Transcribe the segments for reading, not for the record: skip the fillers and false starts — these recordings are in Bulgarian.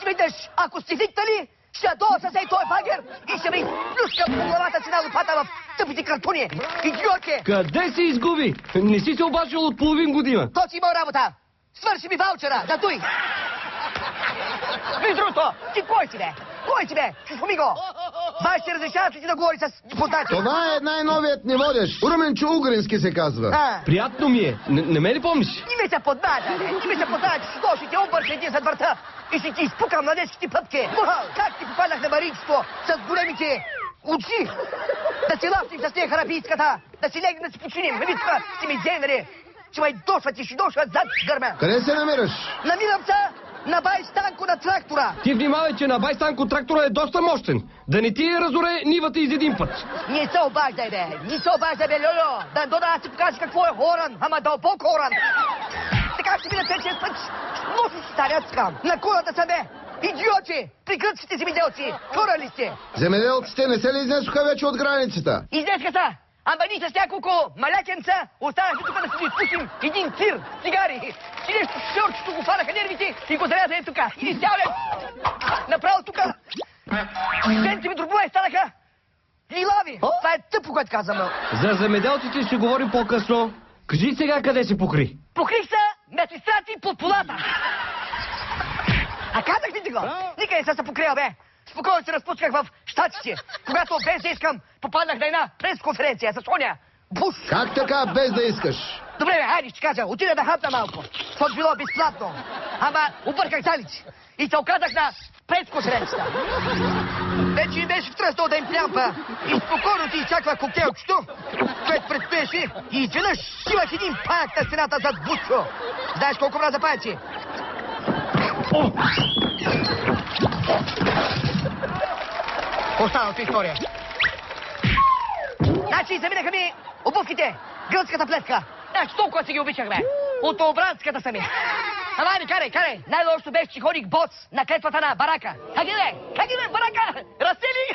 още веднъж, ако сте викнали, ще дойда с този багер и ще ми плюскам по главата си на лопата в тъпите картони. Идиоти! Къде се изгуби? Не си се обажил от половин година. То си моя работа. Свърши ми ваучера, датуй! Виж другото, ти кой си, бе? Кой си, бе? Чушуми го! Бай ще разрешаваш ли ти да говори с познати? Това е най-новият ни водещ. Руменчо Угрински се казва. Приятно ми е. Не ме ли помниш? Не ми се поднажа, бе. Не ми се поднажа, че си дошли, те обърши един зад върта и ще ти изпукам на детските пъпки. Как ти попаднах на маринчето с големите очи? Да си лафнем с нея харапийската, да си легнем да си починим. Виж това, си ми дзенери. Че ме дошват и ще дошват зад гърма. Къде се намираш? Намирам се на бай Станко на трактора. Ти внимавай, че на бай Станко трактора е доста мощен. Да не ти разоре нивата из един път. Не се обаждай, бе. Не се обаждай, бе, Льоло. Да аз ти покажа какво е хоран, ама дълбок хоран. Така ще минат 5-6 път. Носи си старяцка. На кулата са, бе. Идиоти! Прикръците земеделци! Хора ли сте? Земеделците не се ли изнесоха вече от границата? Изнесха са! Ама ние с няколко малякенца останахме тук да си изпустим един тир цигари. И нещо шорчето го фанаха нервите и го заряза е тук. И изцяле направо тук центиви дробове станаха и лави. Това е тъпо, което казвам. За земеделците ще говорим по-късно. Кажи сега къде се покри. Покрих се медсестрати под полата. А казах ли ти го? Никъде не се покрия, бе. Спокойно се разпусках в щатите, когато без да искам попаднах на една пресконференция с Соня Буш. Как така без да искаш? Добре, бе, хайде, ще кажа. Отида да хапна малко. Това било безплатно. Ама обърках залици. И се оказах на пресконференцията. Вече ми беше втръснал да им плямпа. И спокойно ти изчаква коктейлчето, което предстоеше. И изведнъж имах един паяк на стената зад Бучо. Знаеш колко мраза паяци? Останалата история. Значи заминаха ми обувките, гръцката плетка. Значи толкова си ги обичах, бе. От обранската са ми. Ама не, карай. Най-лошото беше, че ходих бос на клетвата на барака. Как ги барака? Разсели!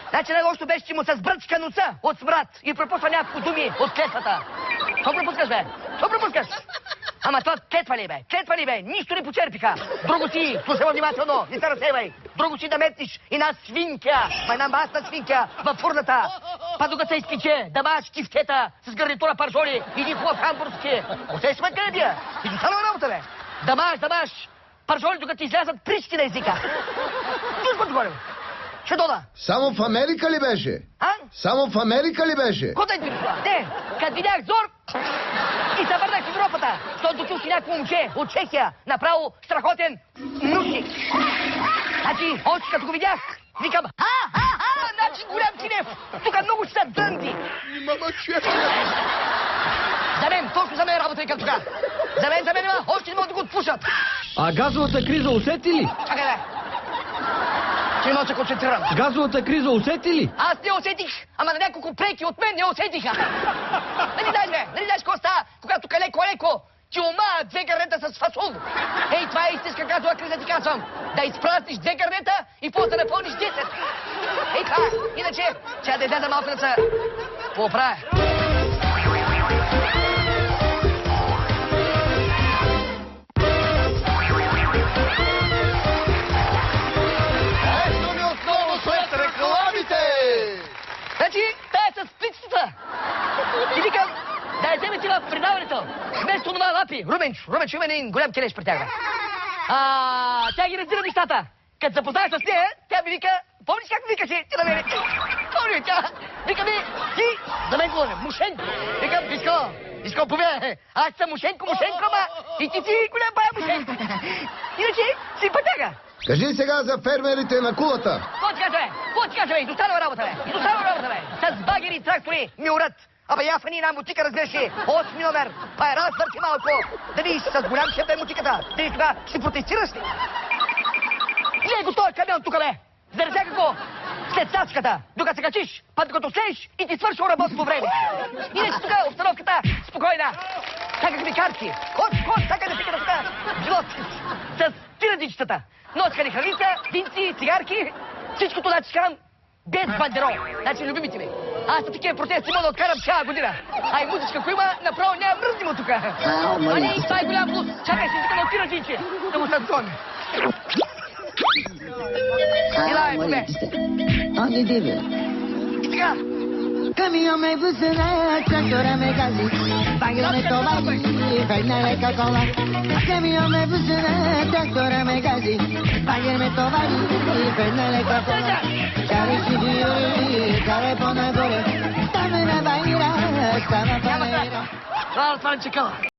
Значи най-лошото беше, че му се сбръчка носа от смрад и пропусна някакво думи от клетвата. Що пропускаш, бе? Що пропускаш? Ама това клетва ли, бе? Нищо не почерпиха. Друго си, слушай внимателно, не се разсейвай. Друго си да метнеш и на свинка, една масна свинка във фурната. Па докато се изпече, да маш кифтета с гарнитура паржоли и един хубав хамбургски. Усещаш ме къде бия? И до стана работа, бе. Да маш паржоли, докато ти излязат прищи на езика. Слушай го говорим. Ще дода. Само в Америка ли беше? Само в Америка ли беше? Кода ти това? Не, като видях зор и се върнах в Европата, защото дочул си някакво момче от Чехия, направо страхотен нушник. Значи, още като го видях, викам, значи голям кинев, тук много ще са дънди. За мен, точно за мен работа викам тук. За мен, още не могат да го отпушат. А газовата криза усети ли? Чакай, бе. Че не мога да се концентрирам. Газовата криза усети ли? Аз не усетих, ама на няколко преки от мен не усетиха. Нали знаеш какво става, когато леко ти омаят 2 гърнета с фасул. Ей, това е истинска газова криза, ти казвам. Да изпразниш 2 гърнета и после да напълниш 10. Ей, това е. Иначе, че да изляза малко да се поправя. Значи, тая с птицата. Ти викам, да я вземете в предаването. Вместо това лапи. Руменчо има един голям келеш при тях. Тя ги разбира нещата. Като запознах с нея, тя ми вика, помниш как ми викаше ти на мене? Помни, тя вика ми, ти за мен говоря, Мушенко. Викам, Иско, поведа. Аз съм Мушенко, ама и ти си голям бая Мушенко. Иначе си пътяга. Кажи сега за фермерите на кулата. Какво ти кажа, бе? Изостанала работа, бе. С багери и трактори ми урат. Абе, яфа ни една мотика разбираше. 8 номер. Па е развърти малко. Да видиш с голям шеп е мотиката. Да видиш това, ще протестираш ли? Не го този камион тук, бе. Зарезяка го след стачката. Докато се качиш, па докато слееш и ти свърши работното време. Иначе тук обстановката спокойна. Саках ми карти. Ход, сакай да пика да тук. Живот с тирадичетата. Носка ни храница, винци, цигарки. Всичкото начискам без бандерол. Значи, любимите ми. Аз на такива протести мога да откарам цяла година. А и музичка, ако има, направо няма мръзнимо тук. А не, това е голям плюс. Чакай си, тук да отира жинче. Да му се сгони. Ilai, bebe. Ogni deve. Tika. Caminhão me buzina, tratora me gazi. Bagre me tovari, fernale cacola. Caminhão me buzina, tratora me gazi. Bagre me tovari, fernale cacola. Care signori, care ponagore. Stamena baira, stava palera. Al Francesco.